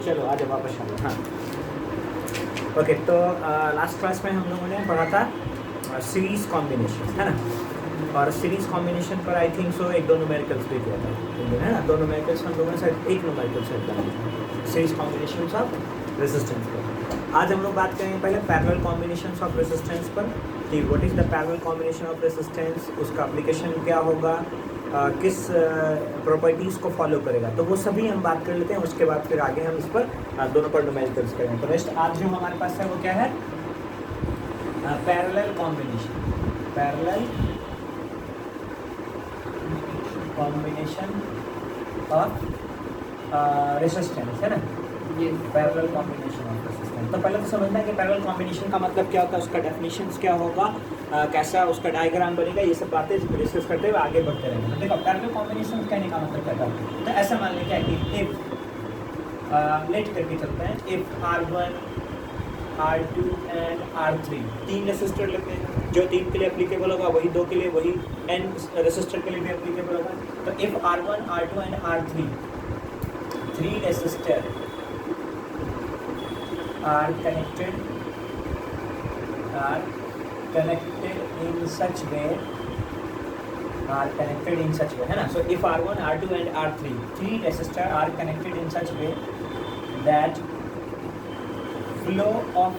चलो आज वापस आ जाओ। हाँ ओके, तो लास्ट क्लास में हम लोगों ने पढ़ा था सीरीज कॉम्बिनेशन, है ना। और सीरीज कॉम्बिनेशन पर आई थिंक सो एक दो न्यूमेरिकल्स भी किया था, है ना। दो न्यूमेरिकल्स हम लोगों ने शायद एक न्यूमेरिकल सेट करा सीरीज कॉम्बिनेशन ऑफ रेजिस्टेंस पर। आज हम लोग बात करेंगे पहले पैरेलल कॉम्बिनेशन ऑफ रेजिस्टेंस पर कि what is the parallel combination of resistance, उसका एप्लीकेशन क्या होगा, किस प्रॉपर्टीज़ को फॉलो करेगा, तो वो सभी हम बात कर लेते हैं। उसके बाद फिर आगे हम इस पर दोनों पर न्यूमेरिकल्स करेंगे। तो नेक्स्ट आज जो हमारे पास है वो क्या है, parallel combination, parallel combination of resistance, है ना। Parallel combination of resistance. तो पहले तो समझना है कि पैरेलल कॉम्बिनेशन का मतलब क्या होता है, उसका डेफिनेशंस क्या होगा, कैसा उसका डायग्राम बनेगा, ये सब बातें डिस्कस करते हुए आगे बढ़ते रहेंगे। तो देखो पैरेलल कॉम्बिनेशन कहने का मतलब क्या था, तो ऐसा मान लें क्या कि इफ लेट करके चलते हैं, if R1 R2 and R3 तीन रेसिस्टर लेते हैं, जो तीन के लिए एप्लीकेबल होगा वही दो के लिए, वही n रेसिस्टर के लिए भी एप्लीकेबल होगा। तो if R1 R2 and R3 three resistor are connected in such way, है ना। So if R1 R2 and R3 three resistor are connected in such way that flow of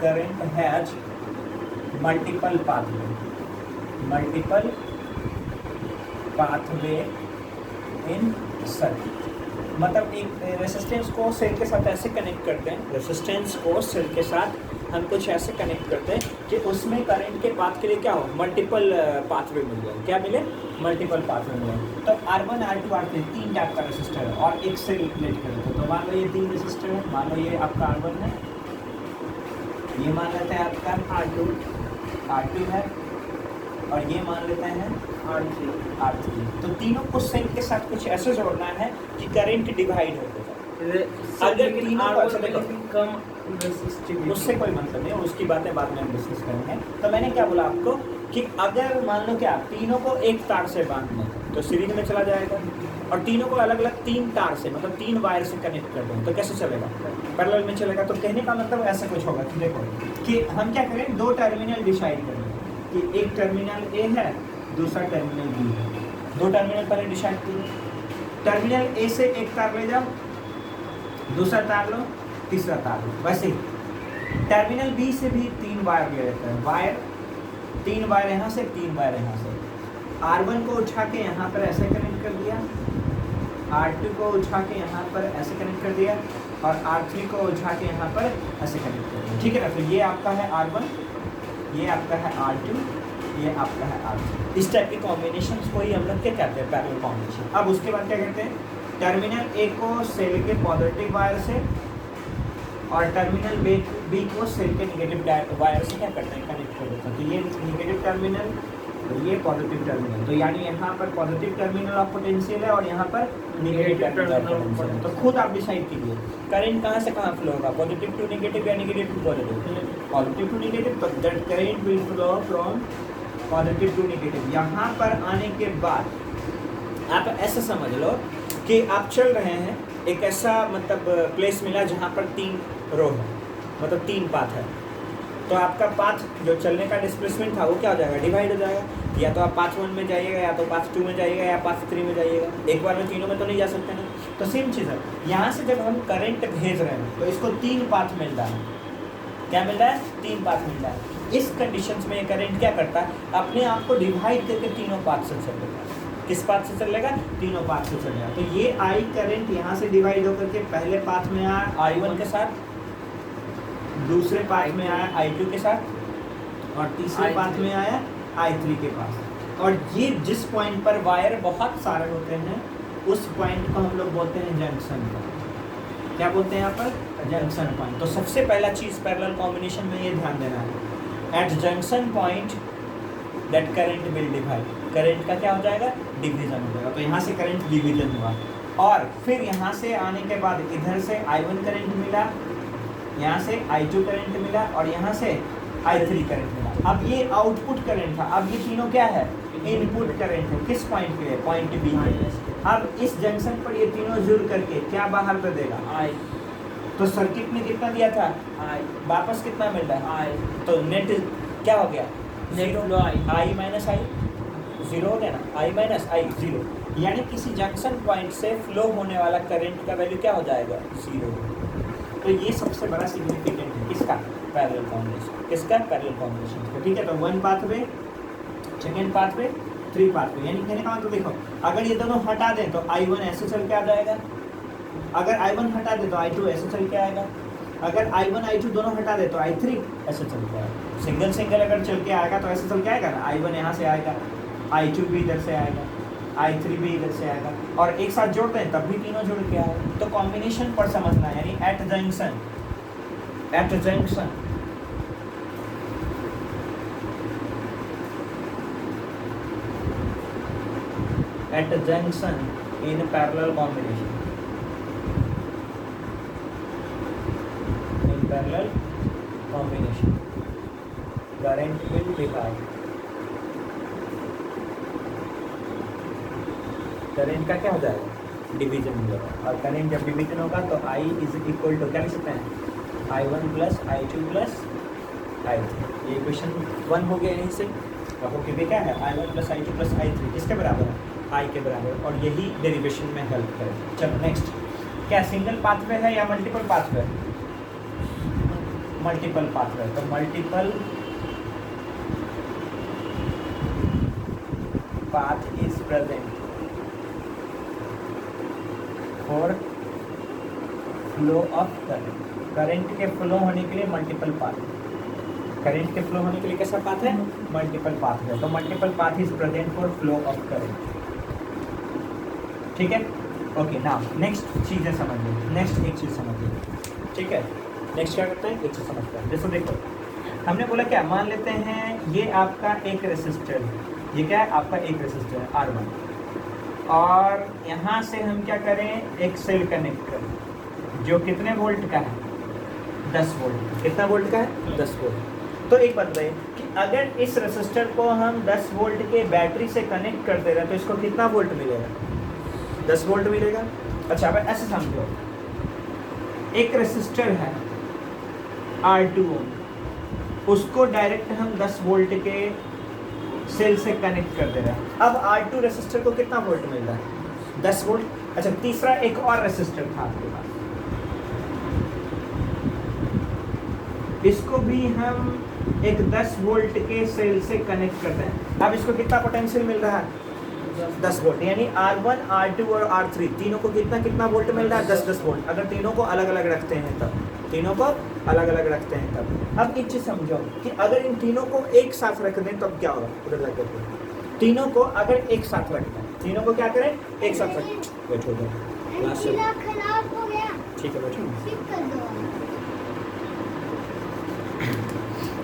current has multiple pathway in circuit। मतलब एक resistance को cell के साथ ऐसे connect करते हैं, रेसिस्टेंस को सेल के साथ हम कुछ ऐसे कनेक्ट करते हैं कि उसमें करंट के पाथ के लिए क्या हो, मल्टीपल पाथवे मिल जाए। क्या मिले, मल्टीपल पाथवे मिले। तो R1 R2 R3 तीन टाइप का रेसिस्टर है और एक से रिलेट करते हैं। तो मान लो ये तीन रेसिस्टर है, मान लो ये आपका R1 है, ये मान लेते हैं आपका R2 है, और ये मान लेते हैं R3। तो तीनों को सेल के साथ कुछ ऐसे जोड़ना है कि करंट डिवाइड हो जाए। अगर तीनों कम उससे कोई मतलब नहीं, उसकी बातें बाद में हम डिस्कस करेंगे। तो मैंने क्या बोला आपको कि अगर मान लो क्या तीनों को एक तार से बांधना है तो सीरीज में चला जाएगा, और तीनों को अलग अलग तीन तार से मतलब तीन वायर से कनेक्ट कर दें तो कैसे चलेगा, पैरेलल में चलेगा। तो कहने का मतलब ऐसा कुछ होगा कि देखो कि हम क्या करें, दो टर्मिनल डिसाइड करें कि एक टर्मिनल ए है, दूसरा टर्मिनल बी है। दो टर्मिनल पहले डिसाइड किए, टर्मिनल ए से एक तार ले जाओ, दूसरा तार लो, तीसरा तार लो। वैसे ही टर्मिनल बी से भी तीन वायर ले लेते हैं, तीन वायर यहाँ से, तीन वायर यहाँ से। R1 को उठा के यहाँ पर ऐसे कनेक्ट कर दिया, R2 को उठा के यहाँ पर ऐसे कनेक्ट कर दिया, और R3 को उठा के यहाँ पर ऐसे कनेक्ट कर दिया। ठीक है ना। फिर ये आपका है R1, ये आपका है R2, ये आपका है R3। इस टाइप के कॉम्बिनेशंस को ही हम लोग क्या कहते हैं, पैरेलल कॉम्बिनेशन। अब उसके बाद क्या करते हैं, टर्मिनल ए को सेल के पॉजिटिव वायर से और टर्मिनल बी को सेल के नेगेटिव वायर से क्या करते हैं, कनेक्ट कर देते हैं। तो ये नेगेटिव टर्मिनल और ये पॉजिटिव टर्मिनल, तो यानी यहाँ पर पॉजिटिव टर्मिनल ऑफ पोटेंशियल है और यहाँ पर नेगेटिव टर्मिनल है। तो खुद आप डिसाइड कीजिए करंट कहाँ से कहाँ फ्लो होगा, पॉजिटिव टू नेगेटिव या negative to positive, positive to negative. तो that current will flow from positive to negative. यहाँ पर आने के बाद आप ऐसा समझ लो कि आप चल रहे हैं, एक ऐसा मतलब प्लेस मिला जहाँ पर तीन रो है, मतलब तीन पाथ है। तो आपका पाथ जो चलने का डिस्प्लेसमेंट था वो क्या हो जाएगा, डिवाइड हो जाएगा। या तो आप पाथ 1 में जाइएगा, या तो पाथ 2 में जाइएगा, या पाथ 3 में जाइएगा। एक बार में तीनों में तो नहीं जा सकते ना। तो सेम चीज़ है, यहाँ से जब हम करंट भेज रहे हैं तो इसको तीन पाथ मिल रहा है। क्या मिल रहा है, तीन पाथ मिल रहा है। इस कंडीशंस में ये करंट क्या करता है, अपने आप को डिवाइड करके तीनों पाथ से चलेगा। किस पाथ से चलेगा, तीनों पाथ से चलेगा। तो ये आई करंट यहाँ से डिवाइड होकर के पहले पाथ में आया I1 के साथ, दूसरे पाथ में आया I2 के साथ, और तीसरे पाथ में आया I3 के पास। और ये जिस पॉइंट पर वायर बहुत सारे होते हैं उस पॉइंट को हम लोग बोलते हैं जंक्शन पॉइंट। क्या बोलते हैं यहाँ पर, जंक्शन पॉइंट। तो सबसे पहला चीज़ पैरेलल कॉम्बिनेशन में ये ध्यान देना है, at junction point that current will divide. Current का क्या हो जाएगा, डिवीजन हो जाएगा। तो यहाँ से करंट डिवीजन हुआ, और फिर यहाँ से आने के बाद इधर से I1 करंट मिला, यहाँ से I2 करंट मिला, और यहाँ से I3 करंट मिला। अब ये आउटपुट करंट था। अब ये तीनों क्या है, इनपुट करंट है किस पॉइंट पे है, पॉइंट बी पे। अब इस जंक्शन पर ये तीनों जुड़ करके क्या बाहर कर देगा, आई। तो सर्किट में कितना दिया था, आई। वापस कितना मिल रहा है, आई। तो नेट क्या हो गया, net flow I. I minus I, zero हो गया ना, आई माइनस आई जीरो। यानी किसी जंक्शन पॉइंट से फ्लो होने वाला करंट का वैल्यू क्या हो जाएगा, जीरो। तो ये सबसे बड़ा सिग्निफिकेंट है किसका, पैरेलल कॉम्बिनेशन, किसका, पैरेलल कॉम्बिनेशन। तो ठीक है, तो 1 पाथवे, सेकेंड पाथवे, 3 पाथवे। यानी कहने का मतलब देखो, अगर ये दोनों हटा दें तो I1 ऐसे चल के आ जाएगा, अगर I1 हटा दे तो I2 ऐसे चल के आएगा, अगर I1 I2 दोनों हटा दे तो I3 ऐसे चल के आएगा। सिंगल सिंगल अगर चल के आएगा तो ऐसे चल के आएगा ना, I1 यहाँ से आएगा, I2 भी इधर से आएगा, I3 भी इधर से आएगा, और एक साथ जोड़ते हैं तब भी तीनों जुड़ के आएगा। तो कॉम्बिनेशन पर समझना है, यानी at junction, at junction at a junction in parallel combination, in parallel combination current will divide, current का क्या हो जाएगा, डिवीजन हो जाएगा। और करंट जब डिवीजन होगा तो I इज इक्वल टू क्या लिख सकते हैं, I1 plus I2 plus I3। ये क्वेश्चन 1 हो गया यहीं से। अब वो क्या है, I1 plus I2 plus I3 किसके बराबर है, I के बराबर, और यही डेरिवेशन में हेल्प करे। चलो नेक्स्ट, क्या सिंगल पाथवे है या मल्टीपल पाथवे, मल्टीपल पाथवे। तो multiple path is present for flow of current, current के फ्लो होने के लिए मल्टीपल पाथ, करंट के फ्लो होने के लिए कैसा पाथ है, मल्टीपल पाथ है। तो multiple path is present for flow of current, ठीक है। ओके, नाउ नेक्स्ट चीज़ें समझिए, नेक्स्ट एक चीज़ समझिए, ठीक है। नेक्स्ट क्या करते हैं, एक चीज़ समझते हैं। जैसे देखो, हमने बोला क्या, मान लेते हैं ये आपका एक रेसिस्टर है, ये क्या है आपका एक रेसिस्टर है R1, और यहाँ से हम क्या करें, एक सेल कनेक्ट करें जो कितने वोल्ट का है, 10 वोल्ट। कितना वोल्ट का है, 10 वोल्ट। तो एक बात बताइए कि अगर इस रेसिस्टर को हम 10 वोल्ट के बैटरी से कनेक्ट कर दे रहे हैं तो इसको कितना वोल्ट मिलेगा, 10 वोल्ट मिलेगा। अच्छा, अब ऐसे समझो, एक रेसिस्टर है R2 ओम, उसको डायरेक्ट हम 10 वोल्ट के सेल से कनेक्ट कर दे रहे हैं। अब R2 रेसिस्टर को कितना वोल्ट मिल रहा है, 10 वोल्ट। अच्छा, तीसरा एक और रेसिस्टर था आपके पास, इसको भी हम एक 10 वोल्ट के सेल से कनेक्ट करते हैं। अब इसको कितना पोटेंशियल मिल रहा है, 10 वोल्ट। यानी R1, R2 और R3 तीनों को कितना कितना वोल्ट मिल रहा है, 10-10 वोल्ट। अगर तीनों को अलग अलग रखते हैं तब, तीनों को अलग अलग रखते हैं तब। अब एक चीज़ समझो कि अगर इन तीनों को एक साथ रख दें तब क्या होगा, उधर लग करके तीनों को अगर एक साथ रख दें, तीनों को क्या करें, एक साथ रख, बैठो खराब हो गया, ठीक है बैठो। ठीक कर दो।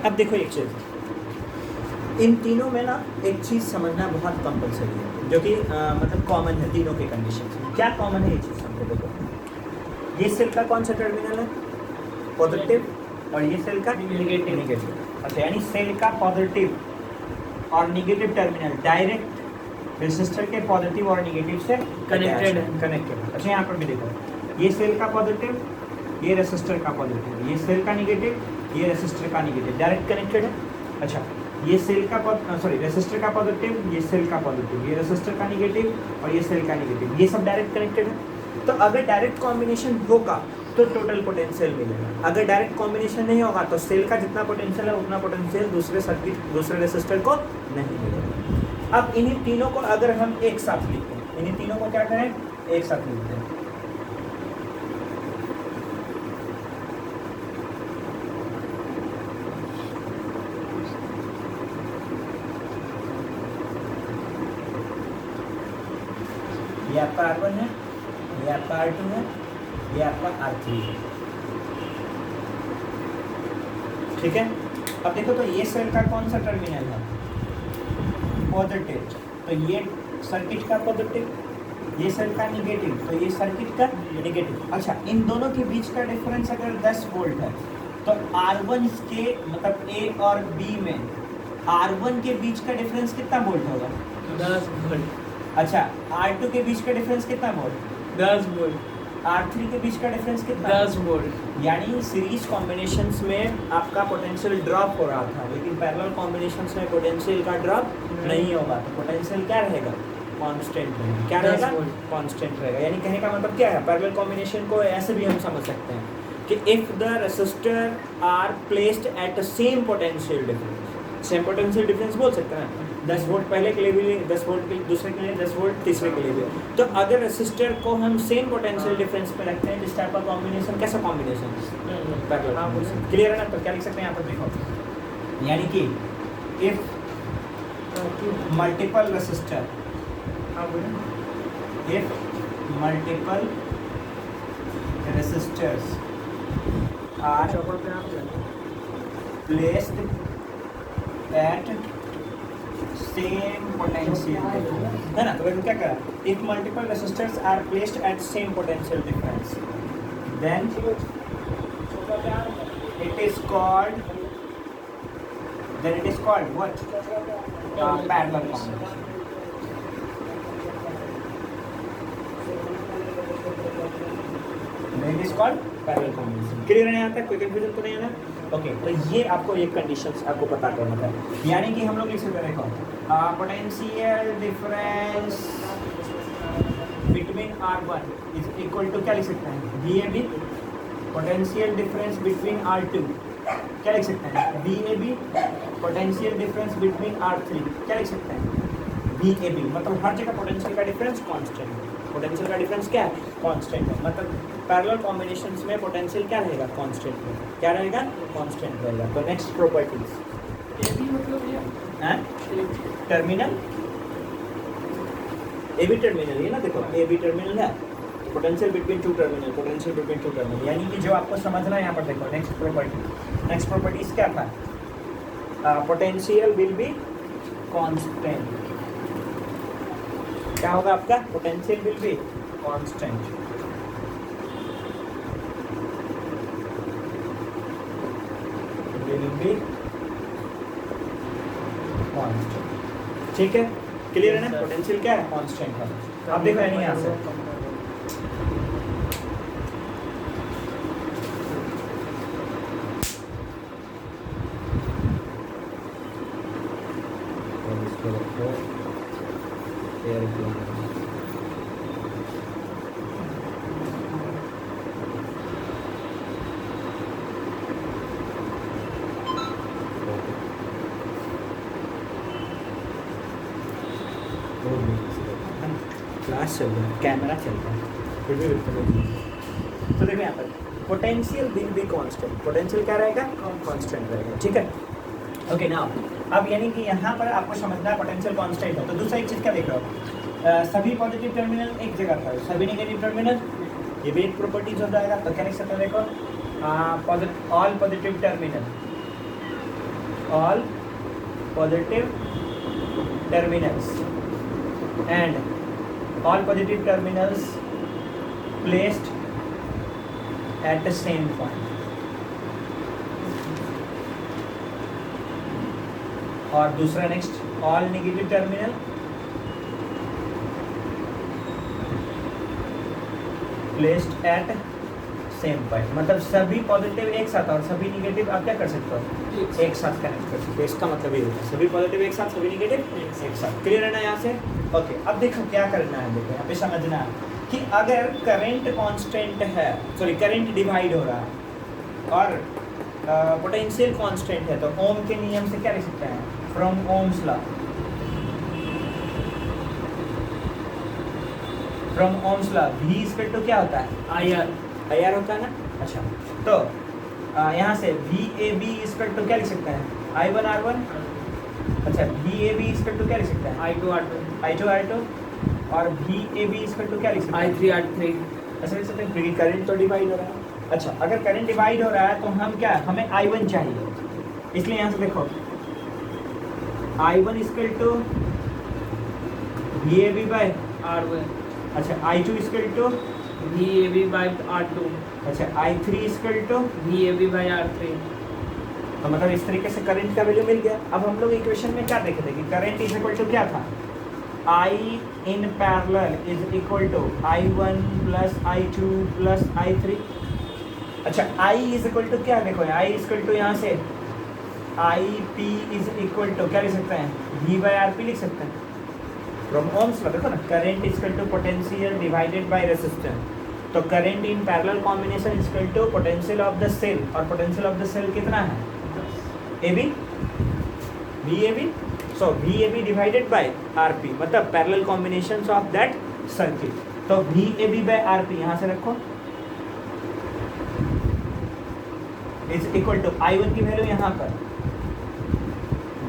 अब देखो एक चीज़, इन तीनों में ना एक चीज़ समझना बहुत कंपलसरी है, जो कि मतलब कॉमन है तीनों के कंडीशन। क्या कॉमन है ये चीज़ समझो। देखो, ये सेल का कौन सा टर्मिनल है, पॉजिटिव, और ये सेल का नेगेटिव। अच्छा, यानी सेल का पॉजिटिव और नेगेटिव टर्मिनल डायरेक्ट रेसिस्टर के पॉजिटिव और नेगेटिव से कनेक्टेड है। कनेक्टेड। अच्छा, यहाँ पर भी देखो, ये सेल का पॉजिटिव, ये रेसिस्टर का पॉजिटिव, ये सेल का नेगेटिव, ये रेसिस्टर का नेगेटिव, डायरेक्ट कनेक्टेड है। अच्छा, ये सेल का रेसिस्टर का पॉजिटिव, ये सेल का पॉजिटिव, ये रेसिस्टर का नेगेटिव और ये सेल का नेगेटिव, ये सब डायरेक्ट कनेक्टेड है। तो अगर डायरेक्ट कॉम्बिनेशन होगा तो टोटल पोटेंशियल मिलेगा, अगर डायरेक्ट कॉम्बिनेशन नहीं होगा तो सेल का जितना पोटेंशियल है उतना पोटेंशियल दूसरे सर्किट, दूसरे रेसिस्टर को नहीं मिलेगा। अब इन्हीं तीनों को अगर हम एक साथ लिखते हैं, इन्हीं तीनों को क्या करें, एक साथ लिखते हैं। ये आपका R1 है, ये आपका R2 है, ये आपका R3 है, ठीक है। अब देखो, तो ये सेल का कौन सा टर्मिनल है, पॉजिटिव, तो ये सर्किट का पॉजिटिव, ये सेल का नेगेटिव, तो ये सर्किट का नेगेटिव। अच्छा, इन दोनों के बीच का डिफरेंस अगर 10 वोल्ट है तो R1 के मतलब A और B में R1 के बीच का डिफरेंस कितना वोल्ट होगा, 10 वोल्ट। अच्छा, R2 के बीच का डिफरेंस कितना वोल्ट? 10 वोल्ट। R3 के बीच का डिफरेंस कितना? 10 वोल्ट। यानी सीरीज कॉम्बिनेशंस में आपका पोटेंशियल ड्रॉप हो रहा था, लेकिन पैरेलल कॉम्बिनेशंस में पोटेंशियल का ड्रॉप नहीं होगा, तो पोटेंशियल क्या रहेगा? कांस्टेंट रहेगा। क्या 10 रहेगा? वोल्ट। कांस्टेंट रहेगा। यानी कहने का मतलब क्या है, पैरेलल कॉम्बिनेशन को ऐसे भी हम समझ सकते हैं कि if the resistor are placed at the same potential difference, same potential difference बोल सकते हैं 10 वोल्ट पहले के लिए भी, 10 वोल्ट के दूसरे के लिए, 10 वोल्ट तीसरे के लिए भी। तो अगर रेसिस्टर को हम सेम पोटेंशियल डिफरेंस पे रखते हैं, इस टाइप का कॉम्बिनेशन कैसा कॉम्बिनेशन? Parallel combination. क्लियर है ना? तो क्या लिख सकते हैं यहाँ पर देखो, यानी कि if multiple resistor, if multiple resistors are placed at same potential difference, है ना? तो देखो क्या करा, if multiple resistors are placed at same potential difference, then it is called what? Parallel combination. It is called parallel combination. Clear है यहाँ तक? कोई कंफ्यूजन तो नहीं है ना? ओके, तो ये आपको एक कंडीशंस आपको पता करना था, यानी कि हम लोग लिख सकते हैं, देखो potential difference between R1 is equal to क्या लिख सकते हैं? VAB। Potential difference between R2 क्या लिख सकते हैं? VAB। Potential difference between R3 क्या लिख सकते हैं? VAB। मतलब हर जगह पोटेंशियल का डिफरेंस कांस्टेंट है। पोटेंशियल का डिफरेंस क्या है? कांस्टेंट है। मतलब पैरेलल कॉम्बिनेशंस में पोटेंशियल क्या रहेगा? कांस्टेंट रहेगा। क्या रहेगा? कांस्टेंट रहेगा। तो नेक्स्ट प्रॉपर्टीज, AB मतलब ये हैं टर्मिनल, AB टर्मिनल, ये ना देखो AB टर्मिनल है, potential between two terminal, potential between two terminal, यानी कि जो आपको समझना है यहाँ पर देखो नेक्स्ट प्रॉपर्टीज क्या था? Potential will be constant. क्या होगा आपका? Potential will be constant. Will be constant. ठीक है, क्लियर है ना? पोटेंशियल क्या है? कांस्टेंट है। अब देखो यानी यहाँ से क्लास चल रहा है, कैमरा चल रहा है, फिर भी तो देखो यहाँ पर potential will be constant. Potential क्या रहेगा? कांस्टेंट रहेगा। ठीक है, ओके ना। अब यानी कि यहाँ पर आपको समझना है पोटेंशियल कांस्टेंट है, तो दूसरा एक चीज़ क्या देख रहे हो? सभी पॉजिटिव टर्मिनल एक जगह पर, सभी नेगेटिव टर्मिनल, ये भी एक प्रॉपर्टीज हो जाएगा। तो क्या लिख सकते हैं? देखो all positive terminal, all positive terminals and all positive terminals placed at the same point, और दूसरा next all negative terminal placed at same point. मतलब सभी पॉजिटिव एक साथ और सभी निगेटिव आप क्या कर सकते हो? एक साथ कनेक्ट कर सकते हो। इसका मतलब ये होता है सभी पॉजिटिव एक साथ, सभी निगेटिव एक साथ। क्लियर है ना यहाँ से? ओके, अब देखो क्या करना है। देखो यहाँ पे समझना है कि अगर करंट कांस्टेंट है, सॉरी करंट डिवाइड हो रहा है और पोटेंशियल कांस्टेंट है, तो ओम के नियम से क्या लिख सकते हैं? From Ohm's law, from Ohm's law V equal to क्या होता है? IR होता है ना। अच्छा, तो यहाँ से VAB इक्वल टू क्या लिख सकते हैं? I1 R1। अच्छा, VAB इक्वल टू क्या लिख सकते हैं? I2 R2। और VAB इक्वल टू क्या लिख सकते हैं? I3 R3। ऐसा लिख सकते हैं क्योंकि करंट तो डिवाइड हो रहा है। अच्छा, अगर करंट डिवाइड हो रहा है तो हम क्या, हमें I1 चाहिए, इसलिए यहाँ से देखो I1 equal to VAB bye R1। अच्छा, I2 equal to VAB by R2। अच्छा, I3 equal to VAB by R3। तो मतलब इस तरीके से करंट का वैल्यू मिल गया। अब हम लोग इक्वेशन में क्या देखे थे कि करंट इज इक्वल टू क्या था? I in parallel is equal to I1 plus I2 plus I3। अच्छा I is equal to क्या देखो I is equal to यहाँ से IP is equal to क्या लिख सकते हैं V by RP लिख सकते हैं फ्रॉम ओम्स लॉ। देखो ना current is equal to potential divided by resistance. तो current in parallel combination is equal to potential of the cell, और पोटेंशियल ऑफ द सेल कितना है AB VAB। So VAB divided by RP मतलब parallel combinations of that circuit. तो VAB by RP यहाँ से रखो is equal to I1 की value यहाँ पर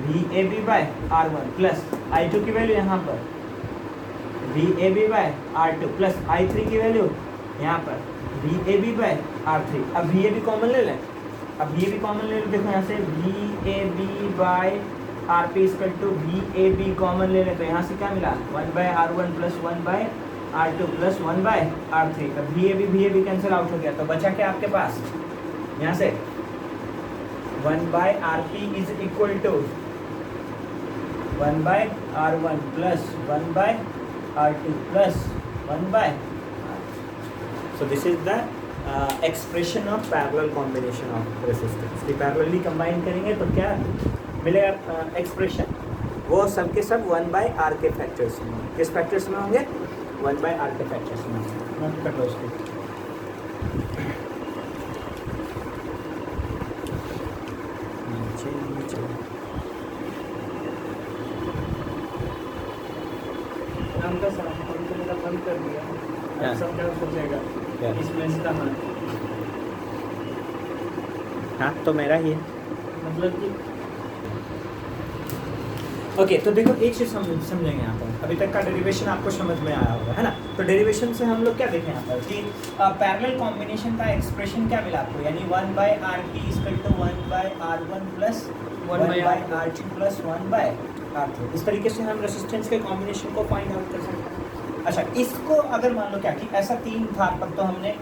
VAB bye R1 plus I2 की वैल्यू यहाँ पर VAB bye R2 plus I3 की वैल्यू यहाँ पर VAB बाय R3। अब VAB कॉमन ले लें, अब VAB कॉमन ले लो। देखो यहाँ से VAB by RP equal to VAB common ले लें तो यहाँ से क्या मिला 1 by R1 plus 1 by R2 plus 1 by R3। तो VAB कैंसिल आउट हो गया तो बचा क्या आपके पास यहाँ से 1 by RP is equal to 1 by R1 plus 1 by R2 plus 1 by. So this is the expression of parallel combination of resistance. Parallelly combine करेंगे तो क्या मिलेगा एक्सप्रेशन, वो सब के सब 1 बाय R के फैक्टर्स में। किस फैक्टर्स में होंगे 1 बाय R के फैक्टर्स में। नोट कर लो उसको। हमका सर हमको मेरा बंद कर दिया क्या? सब क्या सोचेगा क्या? इसमें से कहाँ हाँ तो मेरा ही है। मतलब कि ओके तो देखो एक चीज़ समझेंगे यहाँ पर। अभी तक का डेरिवेशन आपको समझ में आया होगा है ना। तो डेरिवेशन से हम लोग क्या देखें यहाँ पर कि पैरेलल कॉम्बिनेशन का एक्सप्रेशन क्या मिला आपको, यानी 1 by RP equal to 1 by R1 plus 1 by R2 plus 1 by R3। इस तरीके से हम रेजिस्टेंस के कॉम्बिनेशन को फाइंड आउट कर सकते हैं। अच्छा इसको अगर मान लो क्या कि ऐसा 3 था तब तो हमने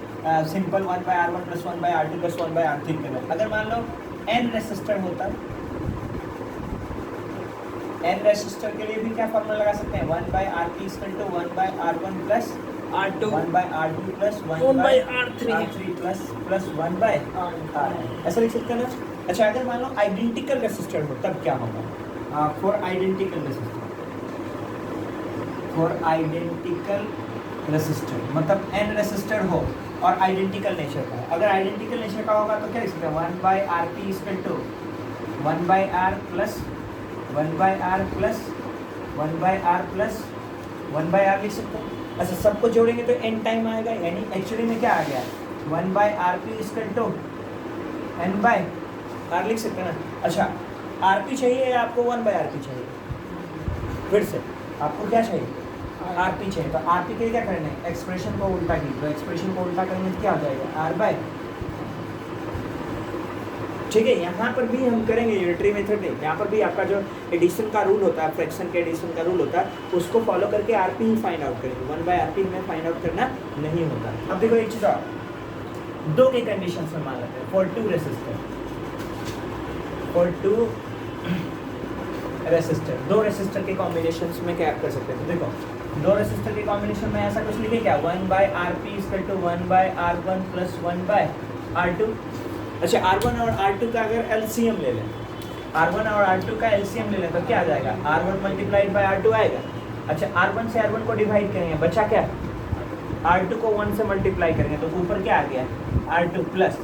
simple 1 by R1 plus 1 by R2 plus 1 by R3 कर लिया। अगर मान लो n रेजिस्टर होता, n रेजिस्टर के लिए भी क्या फॉर्मूला लगा सकते हैं 1 by RP equal to 1 by R1 plus R2 1 by R2 plus 1 by R3 plus 1 by R। ऐसा लिख सकते हैं ना। अच्छा अगर मान लो आइडेंटिकल रेजिस्टर हो तब क्या होगा for identical resistor, for identical resistor मतलब n रेजिस्टर हो और आइडेंटिकल नेचर का। अगर आइडेंटिकल नेचर का होगा तो क्या लिख सकते हैं 1 by RP equal to 1 by R plus 1 by R plus 1 by R plus 1 by R लिख सकते हैं। अच्छा सबको जोड़ेंगे तो n टाइम आएगा, यानी एक्चुअली में क्या आ गया 1 by RP equal to n by R लिख सकते हैं ना। अच्छा RP चाहिए या आपको 1 बाय RP चाहिए, फिर से आपको क्या चाहिए RP चाहिए। तो RP के लिए क्या करना है एक्सप्रेशन को उल्टा कीजिए। तो एक्सप्रेशन को उल्टा करेंगे तो क्या हो जाएगा R बाय। ठीक है यहाँ पर भी हम करेंगे यूनिटरी मेथड में। यहाँ पर भी आपका जो एडिशन का रूल होता है, फ्रैक्शन के एडिशन का रूल होता है, उसको फॉलो करके RP ही फाइंड आउट करेंगे। 1 बाय RP हमें फाइंड आउट करना नहीं होता। अब देखो एक चीज़ और, 2 के कंडीशन में मान लेते हैं for 2 resistor, for 2 resistor, 2 resistor के कॉम्बिनेशन में क्या कर सकते हैं। तो देखो 2 रेसिस्टर के कॉम्बिनेशन में ऐसा कुछ लिखे क्या 1 by RP equal to 1 by R1 plus 1 by R2। अच्छा R1 और R2 का अगर LCM ले लें, R1 और R2 का LCM ले लें तो क्या आ जाएगा R1 मल्टीप्लाइड बाय R2 आएगा। अच्छा R1 से R1 को डिवाइड करेंगे, बचा क्या R2 को 1 से मल्टीप्लाई करेंगे तो ऊपर क्या आ गया R2 प्लस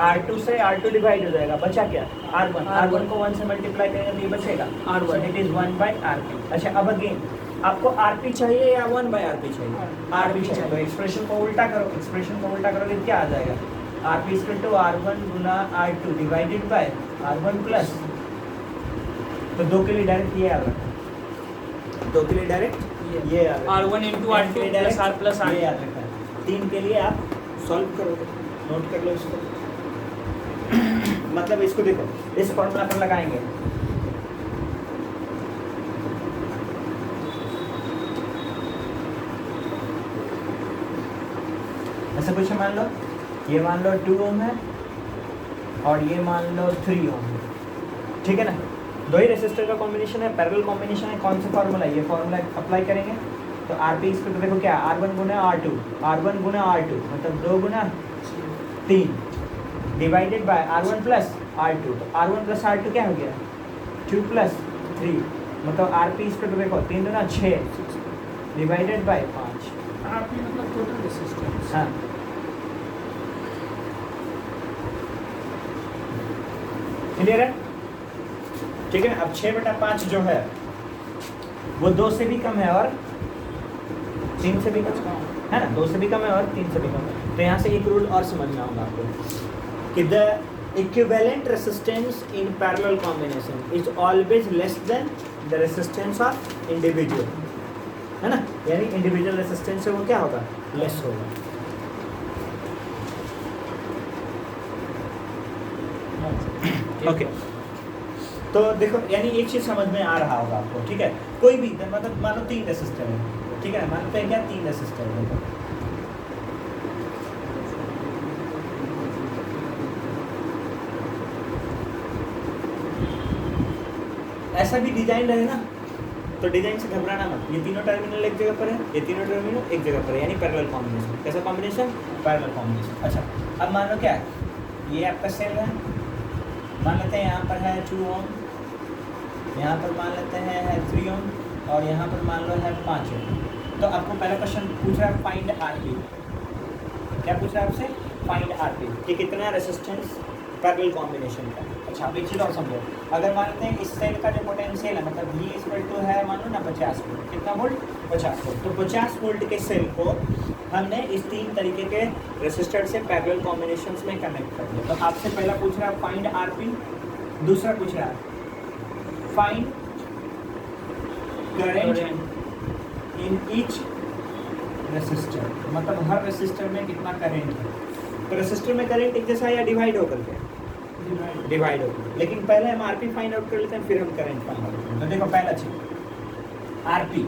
R2 से R2 डिवाइड हो जाएगा, बचा क्या R1 को 1 से मल्टीप्लाई करेंगे तो ये बचेगा R1, it is 1 by RP। अच्छा अब अगेन आपको RP चाहिए या 1 बाय RP चाहिए, RP चाहिए। तो एक्सप्रेशन को उल्टा करो, एक्सप्रेशन को उल्टा करोगे क्या आ जाएगा RP इक्वल टू R1 गुना R2 divided by R1 plus, तो 2 के लिए डायरेक्ट ये आ रहा, 2 के लिए डायरेक्ट ये आ रहा R1 into R2 plus R plus R ये याद रखना है। 3 के लिए आप सॉल्व करोगे, नोट कर लो इसको। मतलब इसको देखो इस फॉर्मूला पर लगाएंगे ऐसा कुछ मान लो, ये मान लो 2 ओम है और ये मान लो 3 ओम है, ठीक है ना। दो ही रेसिस्टर का कॉम्बिनेशन है, पैरेलल कॉम्बिनेशन है, कौन सा फार्मूला है, ये फार्मूला अप्लाई करेंगे तो आर पी इसको तो देखो क्या R1 गुना R2, R1 गुना R2 मतलब 2 गुना 3 divided by R1 plus R2, तो R1 प्लस R2 क्या हो गया 2 प्लस 3 मतलब आर पी इसको तो देखो 3 गुना 6 डिवाइडेड बाय 5। आरपी मतलब टोटल रेसिस्टेंस। हाँ क्लियर है, ठीक है। अब 6/5 जो है वो 2 से भी कम है और 3 से भी कम है ना, 2 से भी कम है और 3 से भी कम है। तो यहाँ से एक रूल और समझना होगा आपको कि the equivalent resistance in parallel combination is always less than the resistance of individual, है ना, यानी इंडिविजुअल रेसिस्टेंस से वो क्या होगा लेस होगा। ओके तो देखो यानी एक चीज समझ में आ रहा होगा आपको, ठीक है। कोई भी मतलब मान लो 3 रेसिस्टर है, ठीक है, मानते हैं क्या 3 रेसिस्टर है, ऐसा भी डिजाइन रहे ना तो डिजाइन से घबराना मत, ये तीनों टर्मिनल एक जगह पर है, ये तीनों टर्मिनल एक जगह पर है, यानी पैरेलल कॉम्बिनेशन। कैसा कॉम्बिनेशन, पैरेलल कॉम्बिनेशन। अच्छा अब मान लो क्या है ये आपका सेल है, मान लेते हैं यहाँ पर है 2 ओम, यहाँ पर मान लेते हैं है 3 ओम और यहाँ पर मान लो है 5 ओम। तो आपको पहला क्वेश्चन पूछ रहा है फाइंड आरपी, क्या पूछ रहा है आपसे, फाइंड आरपी कि कितना रेसिस्टेंस पैरेलल कॉम्बिनेशन का। अच्छा अब एक चीज़ और समझो, अगर मान लेते हैं इस सेल का जो पोटेंशियल है मतलब V इक्वल टू है मान लो ना 50 वोल्ट, कितना वोल्ट 50 वोल्ट, तो 50 वोल्ट के सेल को हमने इस 3 तरीके के रेसिस्टर से पैरेलल कॉम्बिनेशंस में कनेक्ट कर दिया। तो आपसे पहला पूछ रहा है फाइंड आरपी, दूसरा पूछ रहा है find current in each resistor, मतलब हर रेसिस्टर में कितना करंट है। तो रेसिस्टर में करंट एक जैसा या डिवाइड होकर के डिवाइड होकर, लेकिन पहले हम आरपी फाइंड आउट कर लेते हैं फिर हम करंट फाइंड आउट करते हैं। तो देखो पहला चीज आरपी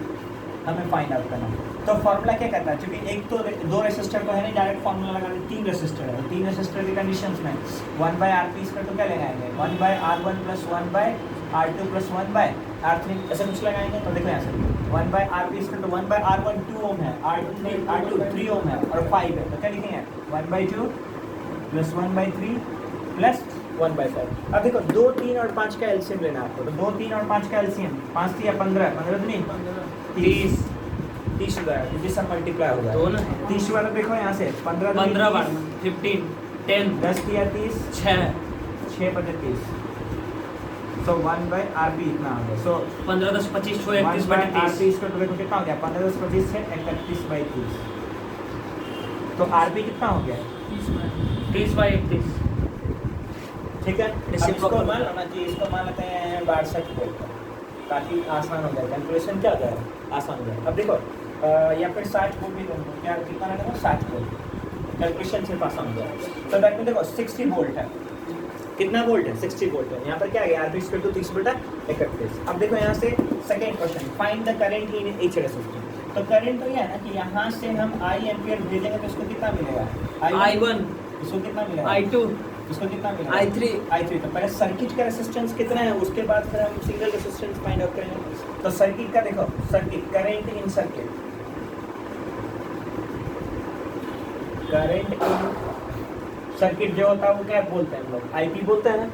हमें फाइंड आउट करना है, तो फॉर्मूला क्या कहता है, क्योंकि एक तो 2 रेसिस्टर तो है नहीं, डायरेक्ट फॉर्मूला लगा दें, 3 रेसिस्टर है, 3 रेसिस्टर की कंडीशंस में 1/RP इसका तो क्या लगाएंगे 1/R1 plus 1/R2 plus 1/R3 ऐसा कुछ लगाएंगे। तो देखो यहाँ से 1/RP इसका तो 1/R1 2 ओम है, R2 3 ओम है और 5 है, तो क्या लिखेंगे 1/2 प्लस 1/3 प्लस 1/5। अब देखो 2, 3 और 5 का एलसीएम लेना है आपको, तो 2, 3 और 5 का एलसीएम 5 3 या 15, 15 नहीं 30 हो गया, क्योंकि सब मल्टीप्लाई हो गया 30 वाला देखो यहाँ से 15 बार 15 10 10 या 30 6 बटे 30, सो 1/RP इतना हो गया। सो 15 10 25 6 31 बटे 30 इसको तो देखो कितना हो गया 15 10 25 से 31/30, तो आरपी कितना हो गया 30/31। ठीक है। अब इसको मान लो ना कि इसको मान लेते हैं 62 वोल्ट, ताकि आसान हो जाए कैलकुलेशन, क्या हो जाएगा आसान हो जाए। अब देखो या फिर 60 वोल्ट भी दूँ क्या कितना लगेगा 60 वोल्ट, कैलकुलेशन सिर्फ आसान हो जाए। तो दैट में देखो 60 वोल्ट है, कितना वोल्ट है 60 वोल्ट है, यहाँ पर क्या आ गया आरपी इक्वल टू 30/31। अब देखो यहाँ से second question find the current in each resistor. तो करंट तो ये है ना कि यहाँ से हम I एम्पियर भेजेंगे तो इसको कितना मिलेगा I1 इसको कितना मिलेगा I2 इसको कितना मिलेगा I3 तो पहले सर्किट का रेसिस्टेंस कितना है, उसके बाद फिर हम सिंगल रेसिस्टेंस फाइंड आउट करेंगे। तो सर्किट का देखो, circuit current in circuit, current in circuit जो होता है वो क्या बोलते हैं हम लोग आईपी बोलते हैं ना।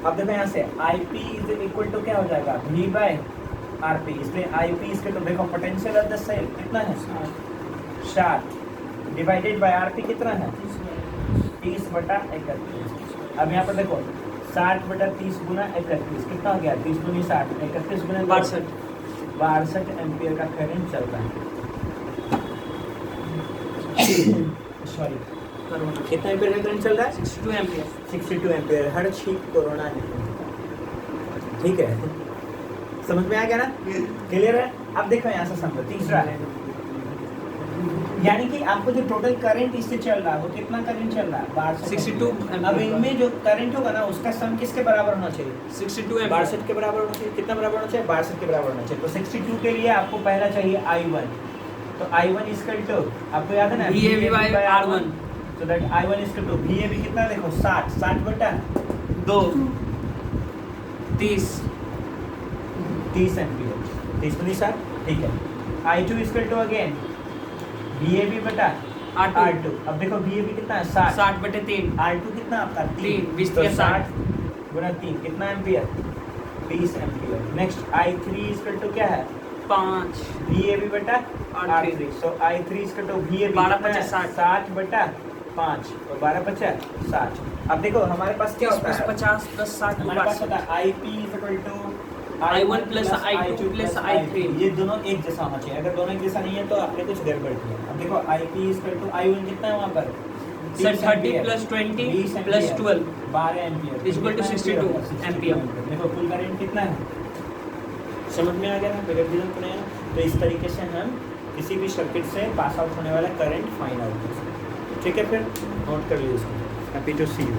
अब देखो यहाँ से आईपी इज इक्वल टू क्या हो जाएगा V/RP, इसलिए आईपी इसके तो देखो पोटेंशियल ऑफ द सेल कितना है 60 डिवाइडेड बाय आरपी कितना है 30/31। अब यहाँ पर देखो 60/30 गुना 31 कितना हो गया 30 गुनी 60 31 गुना 62 एम्पियर का करंट चल रहा है। सॉरी कितना एम्पियर का करंट चल रहा है 62 एम्पियर हर छींक कोरोना निकल, ठीक है समझ में आ गया ना, क्लियर है। अब देखो यहाँ से समझो तीसरा है, यानी कि आपको जो टोटल करंट इससे चल रहा है वो कितना करंट चल रहा है 62। अब इनमें जो करंट होगा ना उसका सम किसके बराबर होना चाहिए 62 62 के बराबर होना चाहिए। कितना बराबर होना चाहिए 62 के बराबर होना चाहिए। तो 62 के लिए आपको पहला चाहिए I1, तो I1 इक्वल टू आपको याद है ना VAB/R1, तो that I1 equal to VAB कितना देखो 60 60/2 2 30 30 एम्पियर। 30 नहीं सर, ठीक है। I2 equal to again VAB बटा R2। अब देखो VAB कितना है 60, 60/3। R2 कितना आपका 3, 20 तो या 60 गुना 3 कितना ampere 20 ampere. Next I3 equal to क्या है 5 VAB बटा R3। R3, so I3 equal to VAB 12/50 60 बटा 5 और 12/50 60। अब देखो हमारे पास क्या होता है 50 + 60 हमारे पास होता है IP equal to I1 + I2 + I3। ये दोनों एक जैसा होना चाहिए, अगर दोनों एक जैसा नहीं है तो आपने कुछ गड़बड़ किया। अब देखो IP इक्वल टू I1 कितना है वहाँ पर sir 30 + 20 + 12 12 ampere equal to 62 ampere. देखो कुल करंट कितना है, समझ में आ गया ना, फिगर डिवीजन को नहीं। तो इस तरीके से हम किसी भी सर्किट से पास आउट होने वाला करंट फाइंड आउट कर सकते हैं। ठीक है, फिर नोट कर लीजिए इसको। Happy to see you.